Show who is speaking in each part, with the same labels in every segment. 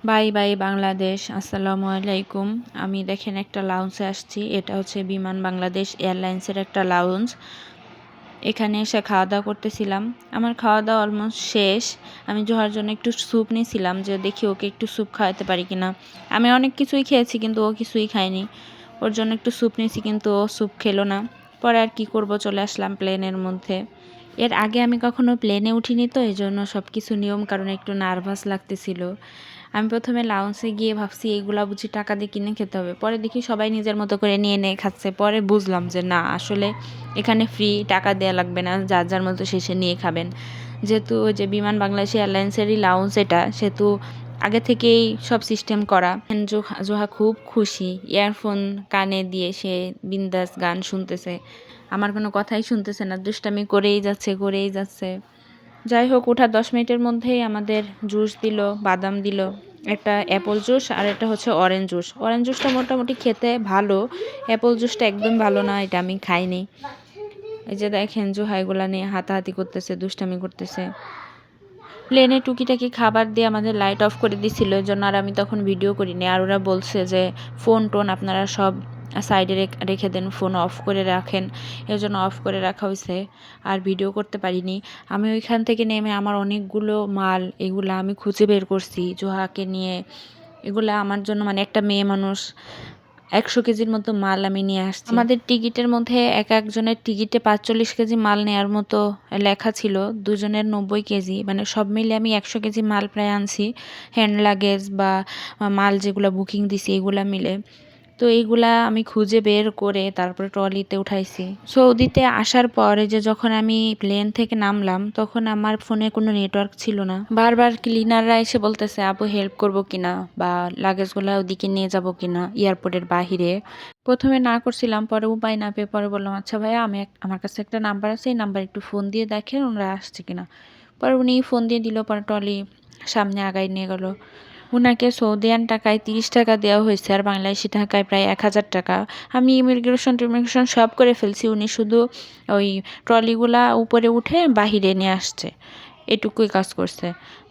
Speaker 1: Bye bye Bangladesh. আসসালামু আলাইকুম। আমি দেখেন একটা লাউঞ্জে আসছি। এটা হচ্ছে বিমান বাংলাদেশ এয়ারলাইন্সের একটা লাউঞ্জ। এখানে এসে খাওয়া দাওয়া করতেছিলাম। আমার খাওয়া দাওয়া অলমোস্ট শেষ। আমি জোহার জন্য একটু স্যুপ নিয়েছিলাম যে দেখি ওকে একটু স্যুপ খাওয়াতে পারি কিনা। আমি অনেক কিছুই খেয়েছি কিন্তু ও কিছুই খায়নি। ওর জন্য একটু স্যুপ নিয়েছি কিন্তু ও স্যুপ খেলো না। পরে আর কি করব, চলে আসলাম প্লেনের মধ্যে। এর আগে আমি কখনো প্লেনে উঠিনি, তো এই জন্য সব কিছু নিয়ম কারণে একটু নার্ভাস লাগতেছিল। আমি প্রথমে লাউন্সে গিয়ে ভাবছি এইগুলা বুঝি টাকা দিয়ে কিনে খেতে হবে। পরে দেখি সবাই নিজের মতো করে নিয়ে নিয়ে খাচ্ছে। পরে বুঝলাম যে না, আসলে এখানে ফ্রি, টাকা দেওয়া লাগবে না, যার যার মতো শেষে নিয়ে খাবেন। যেহেতু ওই যে বিমান বাংলাদেশ এয়ারলাইন্সেরই লাউঞ্জ এটা, সেহেতু আগে থেকেই সব সিস্টেম করা। জোহা খুব খুশি, ইয়ারফোন কানে দিয়ে সে বিন্দাস গান শুনতেছে। আমার কোনো কথাই শুনতেছে না, দুষ্টামি করেই যাচ্ছে করেই যাচ্ছে। যাই হোক, ওঠার 10 মিনিটের মধ্যেই আমাদের জুস দিল, বাদাম দিল, একটা অ্যাপল জুস আর এটা হচ্ছে অরেঞ্জ জুস। অরেঞ্জ জুসটা মোটামুটি খেতে ভালো, অ্যাপল জুসটা একদম ভালো না, এটা আমি খাইনি। এই যে দেখেন জোহা এগুলা নিয়ে হাতাহাতি করতেছে, দুষ্টামি করতেছে। প্লেনে টুকিটাকি খাবার দিয়ে আমাদের লাইট অফ করে দিছিল, এর জন্য আর আমি তখন ভিডিও করিনি। আর ওরা বলছে যে ফোন টোন আপনারা সব সাইডে রেখে দেন, ফোন অফ করে রাখেন, এর জন্য অফ করে রাখা হয়েছে। আর ভিডিও করতে পারিনি। আমি ওইখান থেকে নেমে আমার অনেকগুলো মাল, এগুলা আমি খুঁজে বের করছি জোহাকে নিয়ে। এগুলা আমার জন্য, মানে একটা মেয়ে মানুষ, 100 কেজির মতো মাল আমি নিয়ে আসছি। আমাদের টিকিটের মধ্যে এক একজনের টিকিটে 45 কেজি মাল নেওয়ার মতো লেখা ছিল, দুজনের 90 কেজি, মানে সব মিলে আমি 100 কেজি মাল প্রায় আনছি। হ্যান্ড লাগেজ বা মাল যেগুলো বুকিং দিছি এগুলা মিলে। তো এইগুলা আমি খুঁজে বের করে তারপরে ট্রলিতে উঠাইছি। সৌদিতে আসার পরে যে যখন আমি প্লেন থেকে নামলাম, তখন আমার ফোনে কোনো নেটওয়ার্ক ছিল না। বারবার ক্লিনাররা এসে বলতেছে আপু হেল্প করবো কিনা, বা লাগেজগুলো ওদিকে নিয়ে যাব কিনা এয়ারপোর্টের বাহিরে। প্রথমে না করছিলাম, পরে উপায় না পেয়ে পরে বললাম আচ্ছা ভাইয়া, আমার কাছে একটা নাম্বার আছে, এই নাম্বার একটু ফোন দিয়ে দেখেন ওনারা আসছে কিনা। পরে উনি ফোন দিয়ে দিল, পরে ট্রলি সামনে আগায় নিয়ে গেল। উনাকে সৌদিয়ান টাকায় 30 টাকা দেওয়া হয়েছে, আর বাংলাদেশি টাকায় প্রায় 1000 টাকা। আমি ইমিগ্রেশন সব করে ফেলছি, উনি শুধু ওই ট্রলিগুলা উপরে উঠে বাহিরে নিয়ে আসছে, এটুকুই কাজ করছে।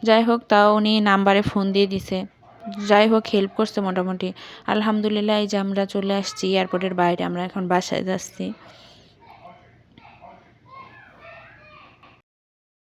Speaker 1: যাই হোক, তাও উনি নাম্বারে ফোন দিয়ে দিছে। যাই হোক, হেল্প করছে মোটামুটি। আলহামদুলিল্লাহ, এই যে আমরা চলে আসছি এয়ারপোর্টের বাইরে, আমরা এখন বাসায় যাচ্ছি।